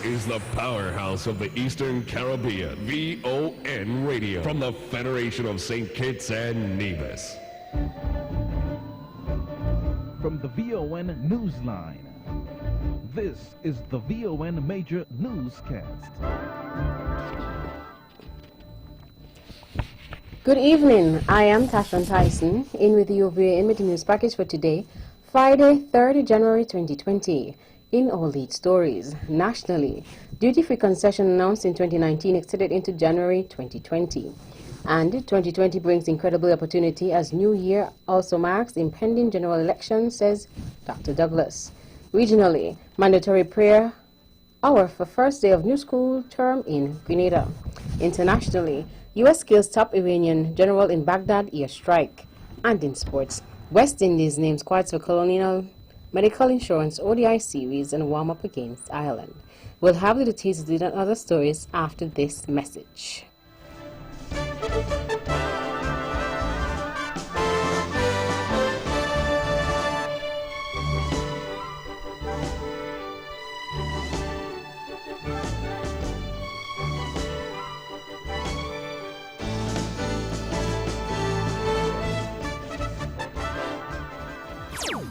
is the powerhouse of the Eastern Caribbean, VON Radio, from the Federation of St. Kitts and Nevis. From the VON Newsline, this is the VON Major Newscast. Good evening, I am Tashan Tyson, in with you via Image News Package for today, Friday, 3rd January 2020. In all lead stories, nationally, duty-free concession announced in 2019 extended into January 2020. And 2020 brings incredible opportunity as New Year also marks impending general election, says Dr. Douglas. Regionally, mandatory prayer hour for first day of new school term in Grenada. Internationally, U.S. kills top Iranian general in Baghdad airstrike. And in sports, West Indies names squads for Colonial Medical Insurance ODI series and warm up against Ireland. We'll have the details of these and other stories after this message.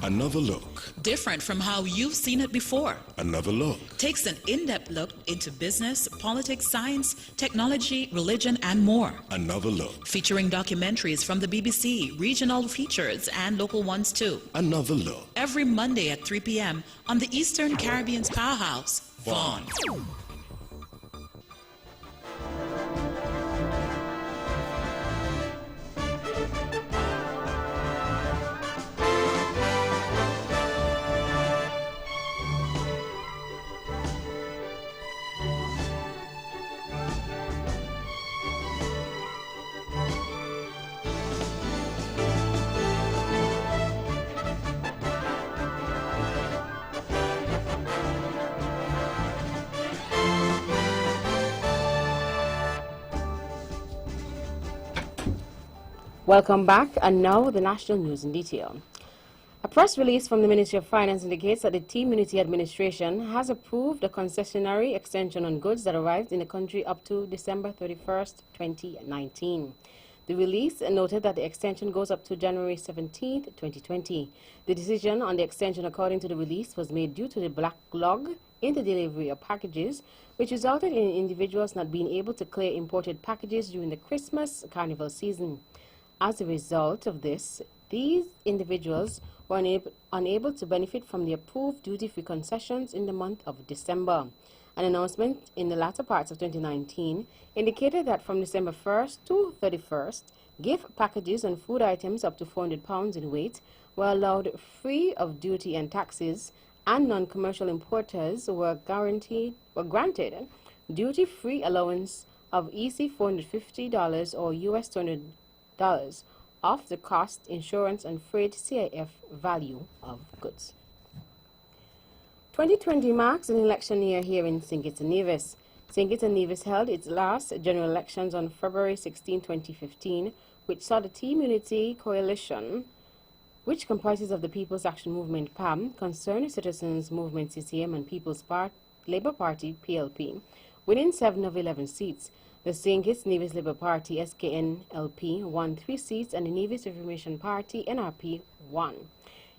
Another look. Different from how you've seen it before. Another look. Takes an in-depth look into business, politics, science, technology, religion, and more. Another look. Featuring documentaries from the BBC, regional features, and local ones too. Another look. Every Monday at 3 p.m. on the Eastern Caribbean's powerhouse, VON. Welcome back, and now the national news in detail. A press release from the Ministry of Finance indicates that the Team Unity Administration has approved a concessionary extension on goods that arrived in the country up to December 31st, 2019. The release noted that the extension goes up to January 17th, 2020. The decision on the extension, according to the release, was made due to the backlog in the delivery of packages, which resulted in individuals not being able to clear imported packages during the Christmas carnival season. As a result of this, these individuals were unable to benefit from the approved duty-free concessions in the month of December. An announcement in the latter parts of 2019 indicated that from December 1st to 31st, gift packages and food items up to 400 pounds in weight were allowed free of duty and taxes, and non-commercial importers were granted duty-free allowance of EC $450 or US $200 off the cost, insurance, and freight CIF value of goods. 2020 marks an election year here in St. Kitts and Nevis. St. Kitts and Nevis held its last general elections on February 16, 2015, which saw the Team Unity Coalition, which comprises of the People's Action Movement PAM, Concerned Citizens Movement CCM, and People's Labour Party PLP, winning 7 of 11 seats. The St. Kitts Nevis Labour Party SKNLP won 3 seats, and the Nevis Reformation Party NRP won.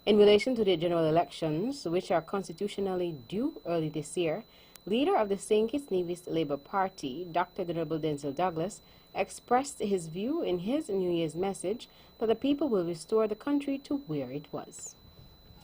In relation to the general elections, which are constitutionally due early this year, leader of the St. Kitts Nevis Labour Party, Dr. Venerable Denzil Douglas, expressed his view in his New Year's message that the people will restore the country to where it was.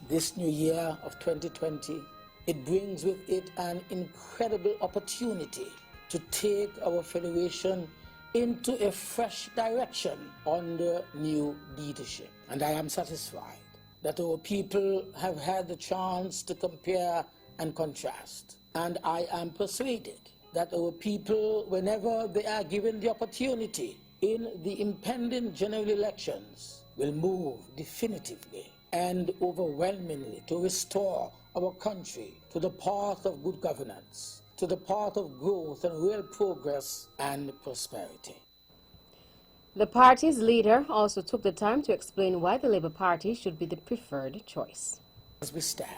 This new year of 2020, it brings with it an incredible opportunity to take our federation into a fresh direction under new leadership. And I am satisfied that our people have had the chance to compare and contrast. And I am persuaded that our people, whenever they are given the opportunity in the impending general elections, will move definitively and overwhelmingly to restore our country to the path of good governance, to the path of growth and real progress and prosperity. The party's leader also took the time to explain why the Labour Party should be the preferred choice. As we stand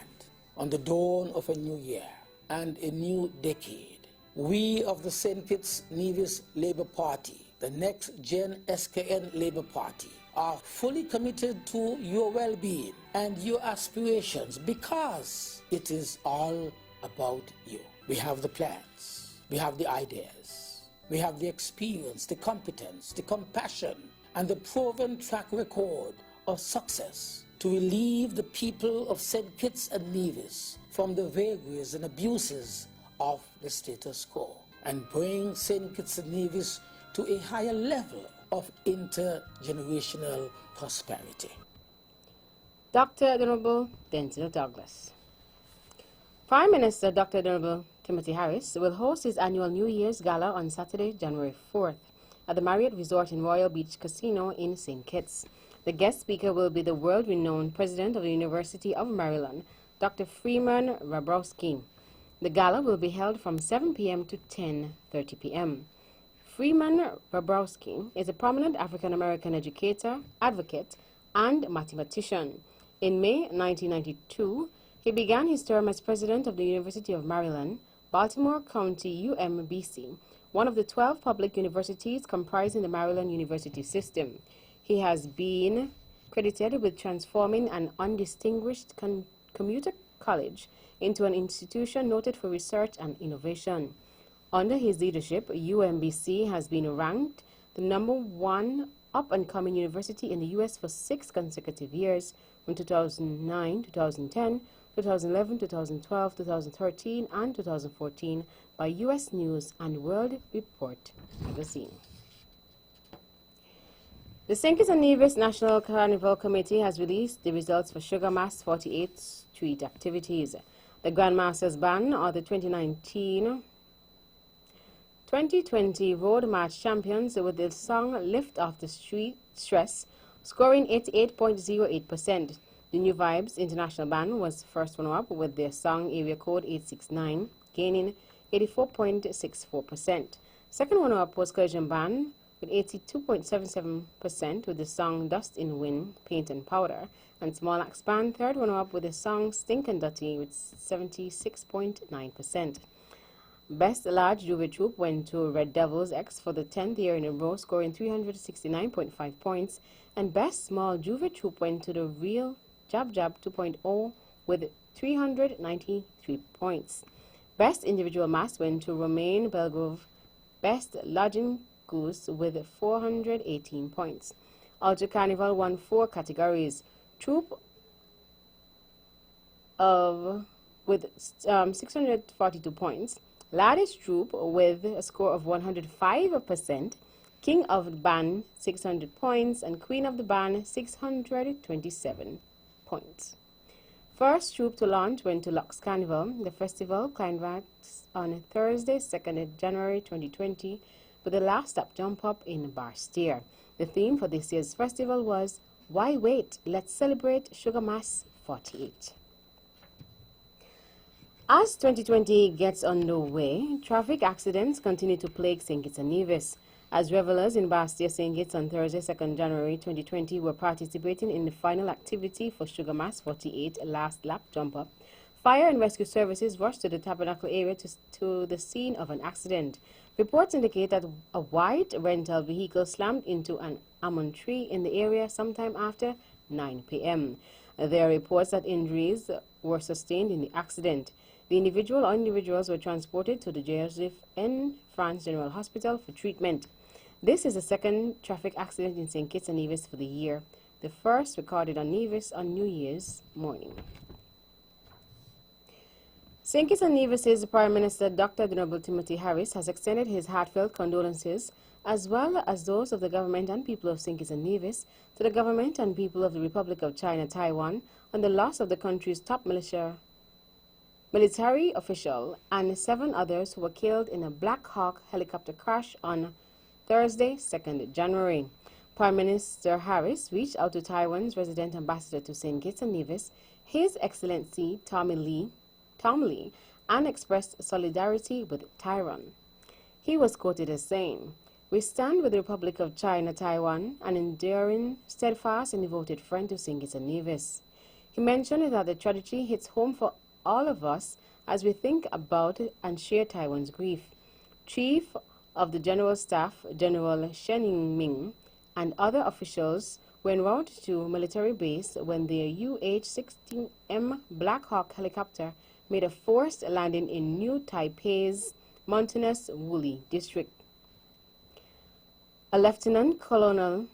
on the dawn of a new year, and a new decade. We of the St. Kitts Nevis Labour Party, the next Gen SKN Labour Party, are fully committed to your well-being and your aspirations because it is all about you. We have the plans, we have the ideas, we have the experience, the competence, the compassion, and the proven track record of success to relieve the people of St. Kitts and Nevis from the vagaries and abuses of the status quo and bring St. Kitts and Nevis to a higher level of intergenerational prosperity. Dr. Honorable Denzil Douglas. Prime Minister Dr. Honorable Timothy Harris will host his annual New Year's Gala on Saturday, January 4th at the Marriott Resort in Royal Beach Casino in St. Kitts. The guest speaker will be the world-renowned president of the University of Maryland, Dr. Freeman Rabrowski. The gala will be held from 7 p.m. to 10:30 p.m. Freeman Rabrowski is a prominent African-American educator, advocate, and mathematician. In May 1992, he began his term as president of the University of Maryland, Baltimore County, UMBC, one of the 12 public universities comprising the Maryland University system. He has been credited with transforming an undistinguished commuter college into an institution noted for research and innovation. Under his leadership, UMBC has been ranked the #1 up-and-coming university in the U.S. for 6 consecutive years, from 2009, 2010, 2011, 2012, 2013, and 2014 by U.S. News and World Report magazine. The St. Kitts and Nevis National Carnival Committee has released the results for Sugar Mass 48 street activities. The Grandmasters Band are the 2020 Road March champions with the song Lift Off the Street Stress, scoring 88.08%. The New Vibes International Band was first runner-up with their song Area Code 869, gaining 84.64%. Second runner-up was Collision Band with 82.77% with the song Dust in Wind, Paint and Powder, and Small Axe Band third runner-up with the song Stink and Dirty with 76.9%. Best Large Juve Troop went to Red Devils X for the 10th year in a row, scoring 369.5 points, and Best Small Juve Troop went to the Real Jab Jab 2.0 with 393 points. Best Individual Mass went to Romaine Belgrove Best Lodging Goose with 418 points. Ultra Carnival won 4 categories. Troop with 642 points. Laddies Troop with a score of 105%. King of the Band 600 points and Queen of the Band 627 points. First troop to launch went to Lux Carnival. The festival climaxed on Thursday, 2nd January 2020, with the last stop jump up in Barsteer. The theme for this year's festival was Why Wait? Let's Celebrate Sugar Mass 48. As 2020 gets underway, traffic accidents continue to plague St. Kitts and Nevis. As revelers in Barsteer St. Kitts on Thursday, 2nd January 2020 were participating in the final activity for Sugar Mass 48 last lap jump up, fire and rescue services rushed to the Tabernacle area to the scene of an accident. Reports indicate that a white rental vehicle slammed into an almond tree in the area sometime after 9 p.m. There are reports that injuries were sustained in the accident. The individual or individuals were transported to the Joseph N. France General Hospital for treatment. This is the second traffic accident in St. Kitts and Nevis for the year, the first recorded on Nevis on New Year's morning. St. Kitts and Nevis's Prime Minister Dr. Honorable Timothy Harris has extended his heartfelt condolences, as well as those of the government and people of St. Kitts and Nevis, to the government and people of the Republic of China, Taiwan, on the loss of the country's top military official and 7 others who were killed in a Black Hawk helicopter crash on Thursday, 2nd January. Prime Minister Harris reached out to Taiwan's resident ambassador to St. Kitts and Nevis, His Excellency Tom Lee, and expressed solidarity with Taiwan. He was quoted as saying, "We stand with the Republic of China, Taiwan, an enduring, steadfast, and devoted friend to St. Kitts and Nevis." He mentioned that the tragedy hits home for all of us as we think about and share Taiwan's grief. Chief of the General Staff, General Shen Ming, and other officials were en route to military base when their UH-16M Black Hawk helicopter made a forced landing in New Taipei's mountainous Wuli district. A lieutenant colonel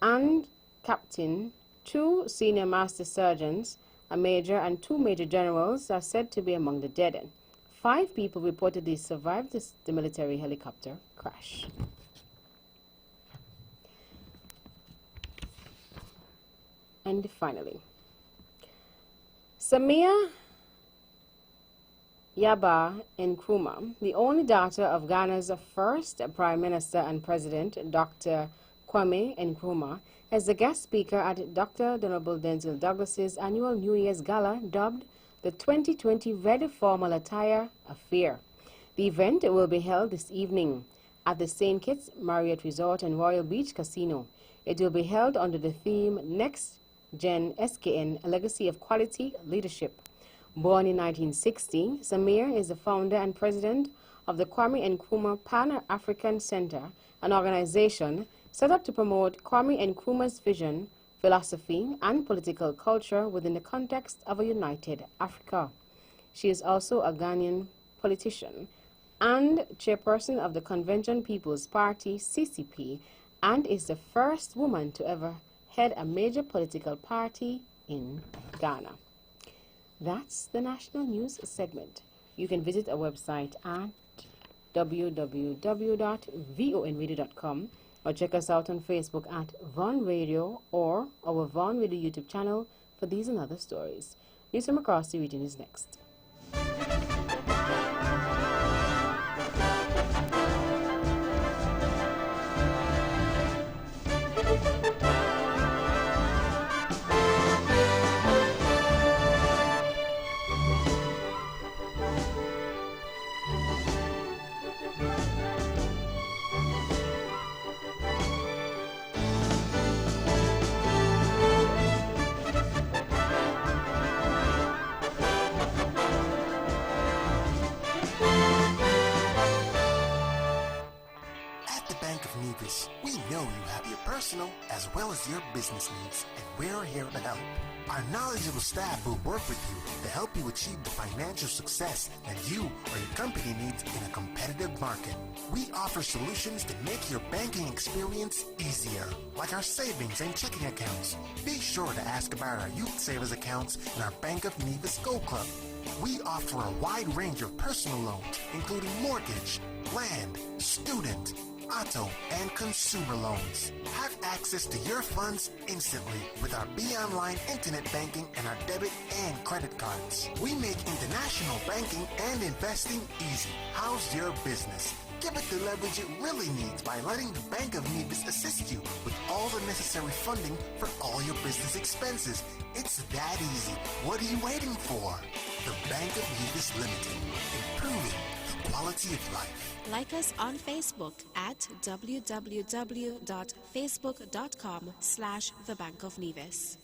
and captain, 2 senior master sergeants, a major, and 2 major generals are said to be among the dead. 5 people reportedly survived the military helicopter crash. And finally, Samia Yaba Nkrumah, the only daughter of Ghana's first Prime Minister and President, Dr. Kwame Nkrumah, is the guest speaker at Dr. Honorable Denzel Douglas's annual New Year's Gala dubbed the 2020 Red Formal Attire Affair. The event will be held this evening at the St. Kitts Marriott Resort and Royal Beach Casino. It will be held under the theme Next Gen SKN, a legacy of quality leadership. Born in 1960, Samir is the founder and president of the Kwame Nkrumah Pan-African Center, an organization set up to promote Kwame Nkrumah's vision, philosophy, and political culture within the context of a united Africa. She is also a Ghanaian politician and chairperson of the Convention People's Party, CCP, and is the first woman to ever head a major political party in Ghana. That's the national news segment. You can visit our website at www.vonradio.com or check us out on Facebook at Von Radio or our Von Radio YouTube channel for these and other stories. News from across the region is next. We know you have your personal as well as your business needs, and we're here to help. Our knowledgeable staff will work with you to help you achieve the financial success that you or your company needs in a competitive market. We offer solutions to make your banking experience easier, like our savings and checking accounts. Be sure to ask about our youth savers accounts and our Bank of Nevis Gold Club. We offer a wide range of personal loans, including mortgage, land, student, auto, and consumer loans. Have access to your funds instantly with our Be Online internet banking and our debit and credit cards. We make international banking and investing easy. How's your business? Give it the leverage it really needs by letting the Bank of Nevis assist you with all the necessary funding for all your business expenses. It's that easy. What are you waiting for? The Bank of Nevis Limited, improving the quality of life. Like us on Facebook at www.facebook.com/The Bank of Nevis.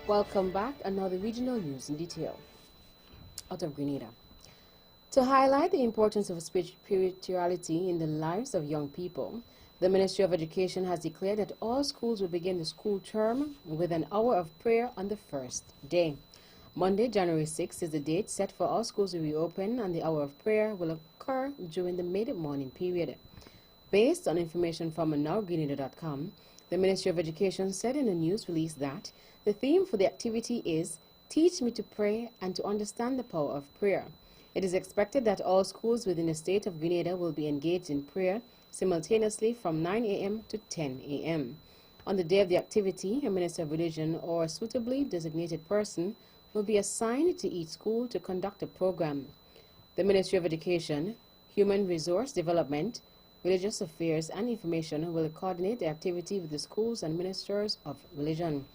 Welcome back, and now the regional news in detail. Out of Grenada. To highlight the importance of spirituality in the lives of young people, the Ministry of Education has declared that all schools will begin the school term with an hour of prayer on the first day. Monday, January 6th is the date set for all schools to reopen, and the hour of prayer will occur during the mid-morning period. Based on information from nowgrenada.com, the Ministry of Education said in a news release that the theme for the activity is Teach Me to Pray and to Understand the Power of Prayer. It is expected that all schools within the state of Grenada will be engaged in prayer simultaneously from 9 a.m. to 10 a.m. On the day of the activity, a minister of religion or a suitably designated person will be assigned to each school to conduct a program. The Ministry of Education, Human Resource Development, Religious Affairs and Information will coordinate the activity with the schools and ministers of religion.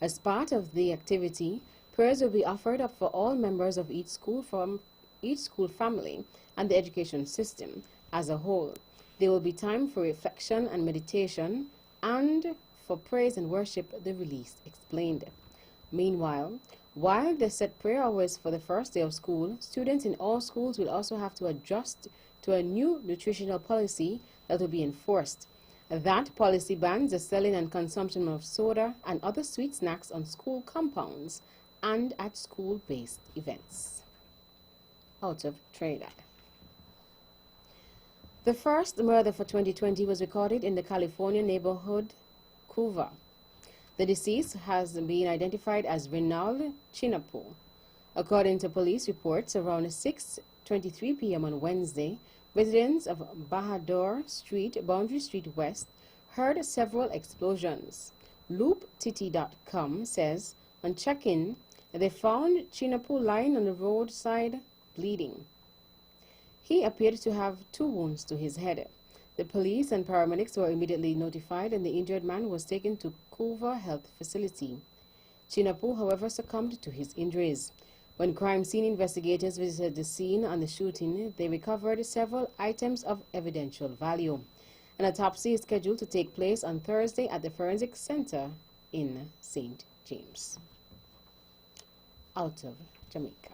As part of the activity, prayers will be offered up for all members of each school from each school family and the education system, as a whole. There will be time for reflection and meditation and for praise and worship, the release explained. Meanwhile, while they set prayer hours for the first day of school, students in all schools will also have to adjust to a new nutritional policy that will be enforced. That policy bans the selling and consumption of soda and other sweet snacks on school compounds and at school-based events. Out of Trinidad. The first murder for 2020 was recorded in the California neighborhood Couva. The deceased has been identified as Rinald Chinapo. According to police reports, around 6:23 p.m. on Wednesday, residents of Bahadur Street, Boundary Street West, heard several explosions. LoopTT.com says, on check-in, they found Chinapo lying on the roadside, bleeding. He appeared to have 2 wounds to his head. The police and paramedics were immediately notified and the injured man was taken to Couva Health Facility. Chinapo, however, succumbed to his injuries. When crime scene investigators visited the scene on the shooting, they recovered several items of evidential value. An autopsy is scheduled to take place on Thursday at the Forensic Center in St. James. Out of Jamaica.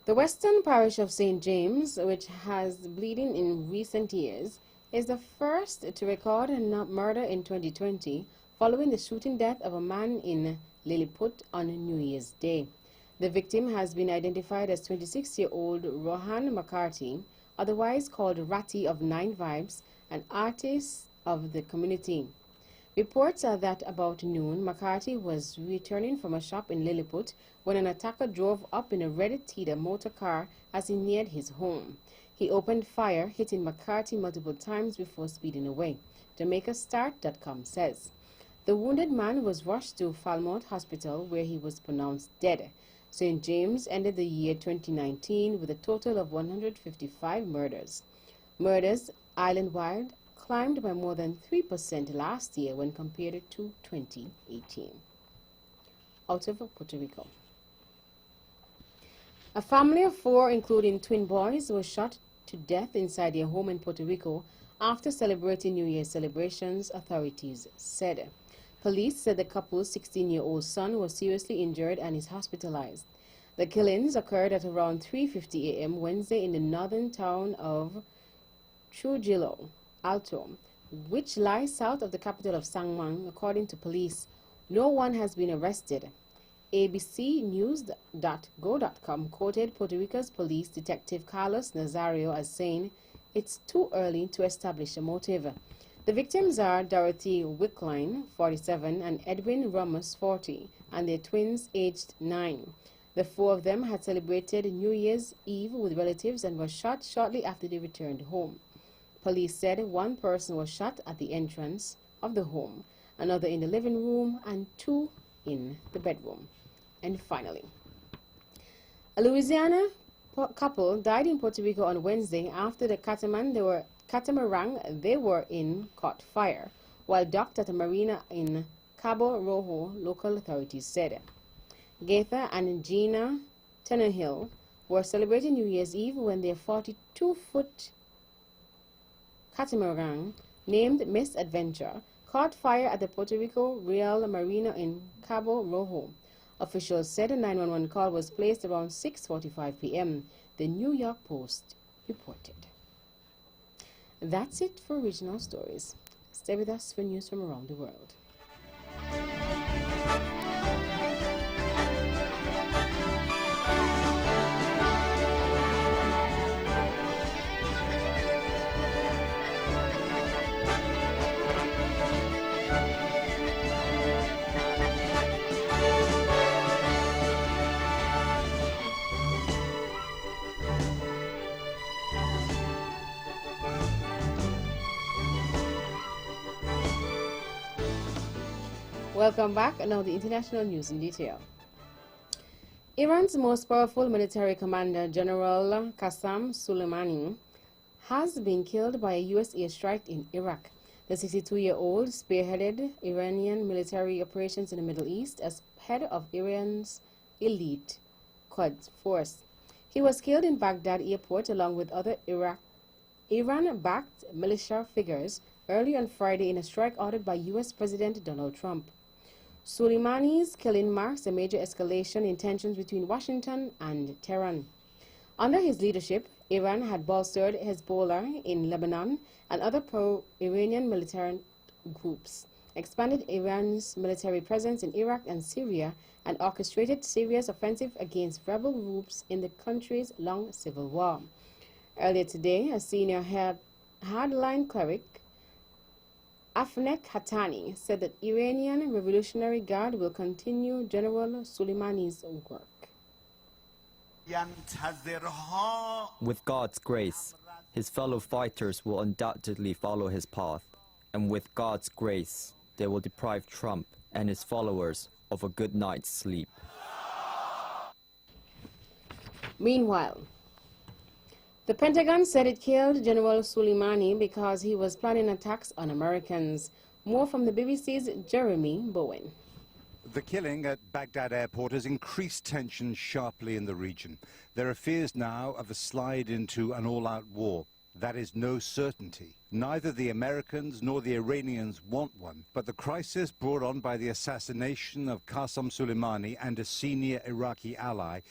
The Western Parish of St. James, which has bleeding in recent years, is the first to record a murder in 2020 following the shooting death of a man in Lilliput on New Year's Day. The victim has been identified as 26-year-old Rohan McCarthy, otherwise called Ratty of Nine Vibes, an artist of the community. Reports are that about noon, McCarthy was returning from a shop in Lilliput when an attacker drove up in a red Tida motor car as he neared his home. He opened fire, hitting McCarthy multiple times before speeding away. JamaicaStart.com says. The wounded man was rushed to Falmouth Hospital where he was pronounced dead. St. James ended the year 2019 with a total of 155 murders. Murders island-wide climbed by more than 3% last year when compared to 2018. Out of Puerto Rico. A family of 4, including twin boys, was shot to death inside their home in Puerto Rico after celebrating New Year's celebrations, authorities said. Police said the couple's 16-year-old son was seriously injured and is hospitalized. The killings occurred at around 3:50 a.m. Wednesday in the northern town of Trujillo Alto, which lies south of the capital of San Juan, according to police. No one has been arrested. ABCnews.go.com quoted Puerto Rico's police detective Carlos Nazario as saying, "It's too early to establish a motive." The victims are Dorothy Wickline, 47, and Edwin Ramos, 40, and their twins aged 9. The 4 of them had celebrated New Year's Eve with relatives and were shot shortly after they returned home. Police said 1 person was shot at the entrance of the home, another in the living room, and 2 in the bedroom. And finally, a Louisiana couple died in Puerto Rico on Wednesday after the catamaran they were in caught fire, while docked at a marina in Cabo Rojo, local authorities said. Gaither and Gina Tannehill were celebrating New Year's Eve when their 42-foot catamaran, named Miss Adventure, caught fire at the Puerto Rico Real Marina in Cabo Rojo. Officials said a 911 call was placed around 6:45 p.m., the New York Post reported. That's it for regional stories. Stay with us for news from around the world. Welcome back. Now the international news in detail. Iran's most powerful military commander, General Qasem Soleimani, has been killed by a U.S. airstrike in Iraq. The 62-year-old spearheaded Iranian military operations in the Middle East as head of Iran's elite Quds force. He was killed in Baghdad airport along with other Iran-backed militia figures early on Friday in a strike ordered by U.S. President Donald Trump. Soleimani's killing marks a major escalation in tensions between Washington and Tehran. Under his leadership, Iran had bolstered Hezbollah in Lebanon and other pro-Iranian militant groups, expanded Iran's military presence in Iraq and Syria, and orchestrated Syria's offensive against rebel groups in the country's long civil war. Earlier today, a senior hardline cleric, Afnek Hattani, said that Iranian Revolutionary Guard will continue General Soleimani's work. With God's grace, his fellow fighters will undoubtedly follow his path, and with God's grace, they will deprive Trump and his followers of a good night's sleep. Meanwhile, the Pentagon said it killed General Soleimani because he was planning attacks on Americans. More from the BBC's Jeremy Bowen. The killing at Baghdad airport has increased tensions sharply in the region. There are fears now of a slide into an all-out war. That is no certainty. Neither the Americans nor the Iranians want one, but the crisis brought on by the assassination of Qasem Soleimani and a senior Iraqi ally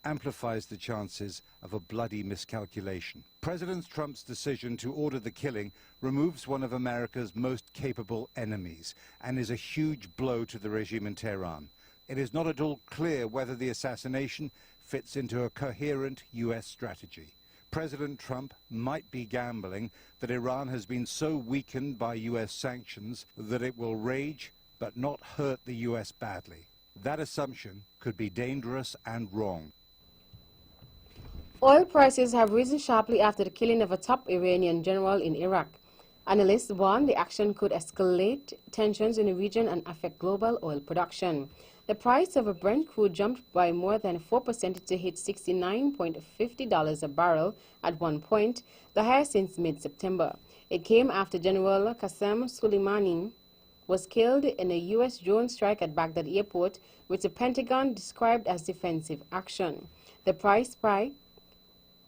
amplifies the chances of a bloody miscalculation. President Trump's decision to order the killing removes one of America's most capable enemies and is a huge blow to the regime in Tehran. It is not at all clear whether the assassination fits into a coherent U.S. strategy. President Trump might be gambling that Iran has been so weakened by U.S. sanctions that it will rage but not hurt the U.S. badly. That assumption could be dangerous and wrong. Oil prices have risen sharply after the killing of a top Iranian general in Iraq. Analysts warn the action could escalate tensions in the region and affect global oil production. The price of a Brent crude jumped by more than 4% to hit $69.50 a barrel at one point, the highest since mid-September. It came after General Qasem Soleimani was killed in a U.S. drone strike at Baghdad airport, which the Pentagon described as defensive action. The price spike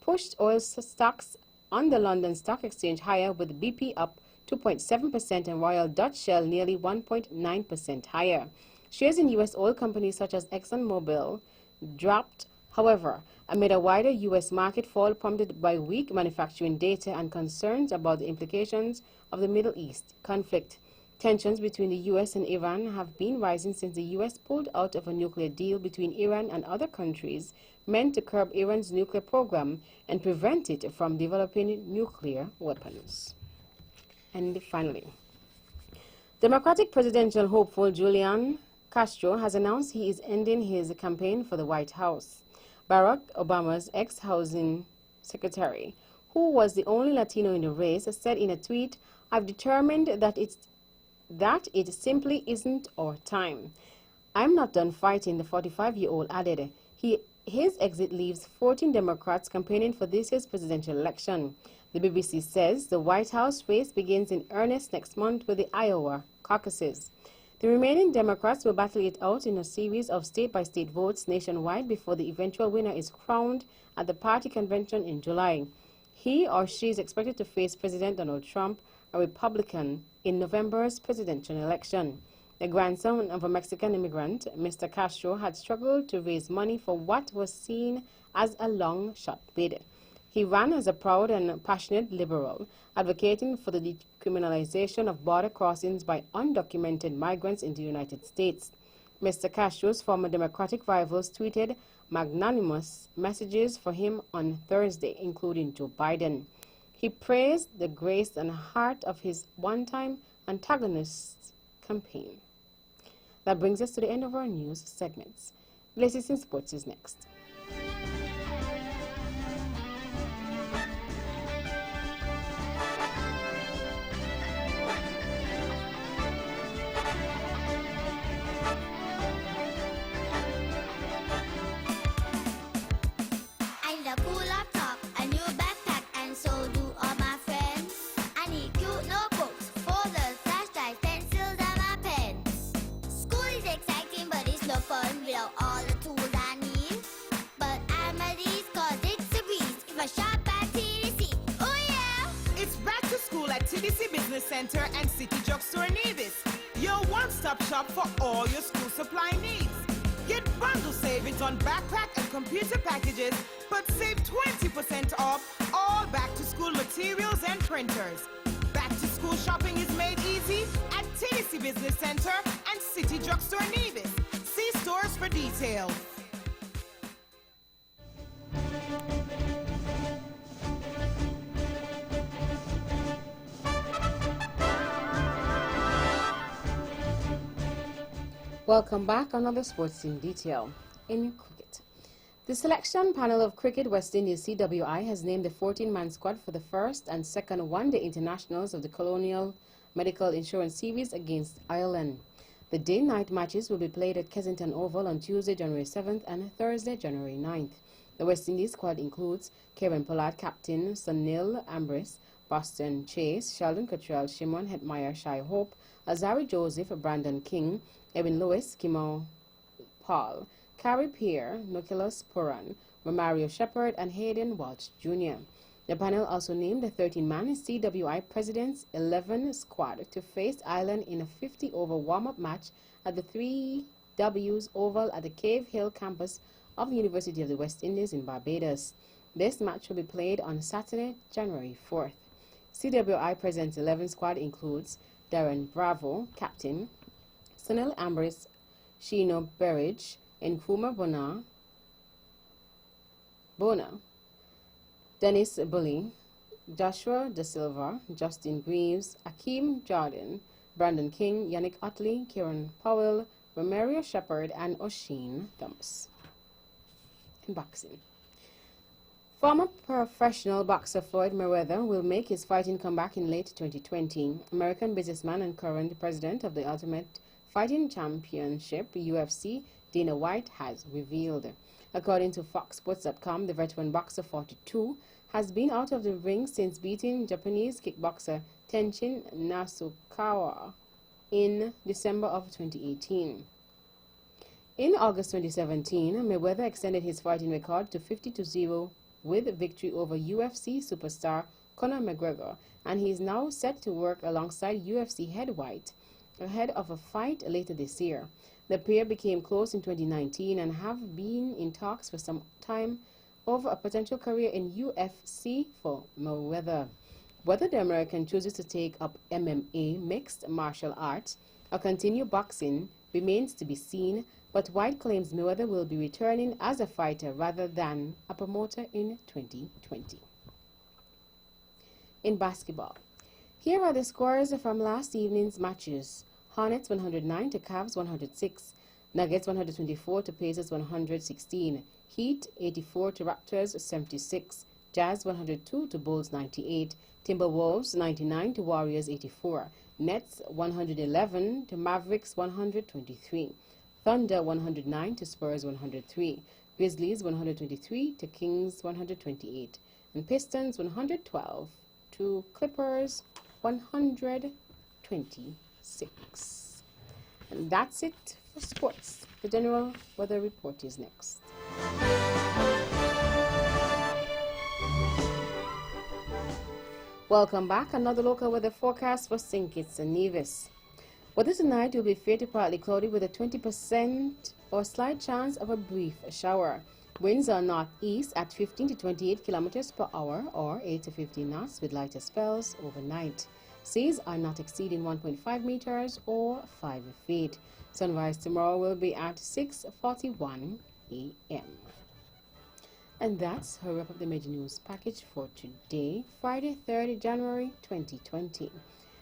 pushed oil stocks on the London Stock Exchange higher, with BP up 2.7% and Royal Dutch Shell nearly 1.9% higher. Shares in U.S. oil companies such as ExxonMobil dropped, however, amid a wider U.S. market fall prompted by weak manufacturing data and concerns about the implications of the Middle East conflict. Tensions between the U.S. and Iran have been rising since the U.S. pulled out of a nuclear deal between Iran and other countries meant to curb Iran's nuclear program and prevent it from developing nuclear weapons. And finally, Democratic presidential hopeful Julian Castro has announced he is ending his campaign for the White House. Barack Obama's ex-housing secretary, who was the only Latino in the race, said in a tweet, "I've determined that it simply isn't our time. I'm not done fighting," the 45-year-old added. His exit leaves 14 Democrats campaigning for this year's presidential election. The BBC says the White House race begins in earnest next month with the Iowa caucuses. The remaining Democrats will battle it out in a series of state-by-state votes nationwide before the eventual winner is crowned at the party convention in July. He or she is expected to face President Donald Trump, a Republican, in November's presidential election. The grandson of a Mexican immigrant, Mr. Castro had struggled to raise money for what was seen as a long-shot bid. He ran as a proud and passionate liberal, advocating for the decriminalization of border crossings by undocumented migrants in the United States. Mr. Castro's former Democratic rivals tweeted magnanimous messages for him on Thursday, including Joe Biden. He praised the grace and heart of his one-time antagonist's campaign. That brings us to the end of our news segments. Latest in Sports is next. Fun without all the tools I need. school at TDC Business Center and City Drugstore Nevis. Your one-stop shop for all your school supply needs. Get bundle savings on backpack and computer packages, but save 20% off all back-to-school materials and printers. Back-to-school shopping is made easy at TDC Business Center and City Drugstore Nevis. See stores for details. Welcome back. Another sports in detail. In cricket, the selection panel of Cricket West Indies CWI has named the 14-man squad for the first and second one-day internationals of the Colonial Medical Insurance Series against Ireland. The day-night matches will be played at Kensington Oval on Tuesday, January 7th and Thursday, January 9th. The West Indies squad includes Kieran Pollard, captain, Sunil Ambrose, Boston Chase, Sheldon Cottrell, Shimon Hetmeyer, Shai Hope, Azari Joseph, Brandon King, Evan Lewis, Kimo Paul, Carrie Pierre, Nicholas Puran, Romario Shepard, and Hayden Walsh Jr. The panel also named the 13-man CWI President's 11 squad to face Ireland in a 50-over warm-up match at the 3Ws Oval at the Cave Hill campus of the University of the West Indies in Barbados. This match will be played on Saturday, January 4th. CWI President's 11 squad includes Darren Bravo, captain, Sunil Ambrose, Shino Berridge, Nkrumah Bona, Dennis Bully, Joshua De Silva, Justin Greaves, Akeem Jordan, Brandon King, Yannick Utley, Kieran Powell, Romario Shepard, and Oisin Thomas. In boxing, former professional boxer Floyd Mayweather will make his fighting comeback in late 2020. American businessman and current president of the Ultimate Fighting Championship, UFC, Dana White, has revealed. According to FoxSports.com, the veteran boxer, 42, has been out of the ring since beating Japanese kickboxer Tenshin Nasukawa in December of 2018. In August 2017, Mayweather extended his fighting record to 50-0 with victory over UFC superstar Conor McGregor, and he is now set to work alongside UFC head White ahead of a fight later this year. The pair became close in 2019 and have been in talks for some time over a potential career in UFC for Mayweather. Whether the American chooses to take up MMA, mixed martial arts, or continue boxing remains to be seen, but White claims Mayweather will be returning as a fighter rather than a promoter in 2020. In basketball, here are the scores from last evening's matches. Hornets 109 to Cavs 106, Nuggets 124 to Pacers 116, Heat 84 to Raptors 76, Jazz 102 to Bulls 98, Timberwolves 99 to Warriors 84, Nets 111 to Mavericks 123, Thunder 109 to Spurs 103, Grizzlies 123 to Kings 128, and Pistons 112 to Clippers 126. And that's it for sports. The general weather report is next. Welcome back. Another local weather forecast for St. Kitts and Nevis. Weather tonight will be fair to partly cloudy with a 20% or slight chance of a brief shower. Winds are northeast at 15 to 28 kilometers per hour or 8 to 15 knots with lighter spells overnight. Seas are not exceeding 1.5 meters or 5 feet. Sunrise tomorrow will be at 6:41 a.m. And that's her wrap up the major news package for today, Friday, 3rd January 2020.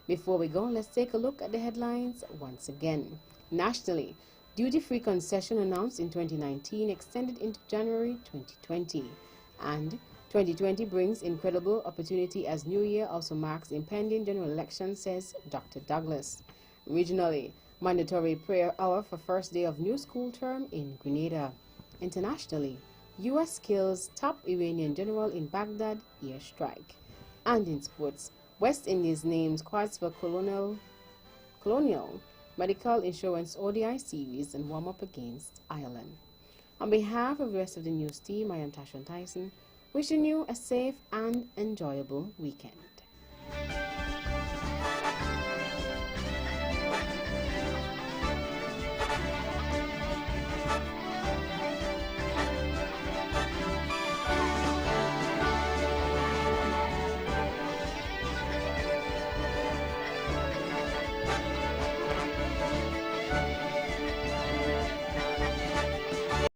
Before we go, let's take a look at the headlines once again. Nationally, duty-free concession announced in 2019 extended into January 2020. And 2020 brings incredible opportunity as New Year also marks impending general election, says Dr. Douglas. Regionally, mandatory prayer hour for first day of new school term in Grenada. Internationally, U.S. kills top Iranian general in Baghdad airstrike. And in sports, West Indies names squads for Colonial Medical Insurance ODI series and warm up against Ireland. On behalf of the rest of the news team, I am Tasha Tyson, wishing you a safe and enjoyable weekend.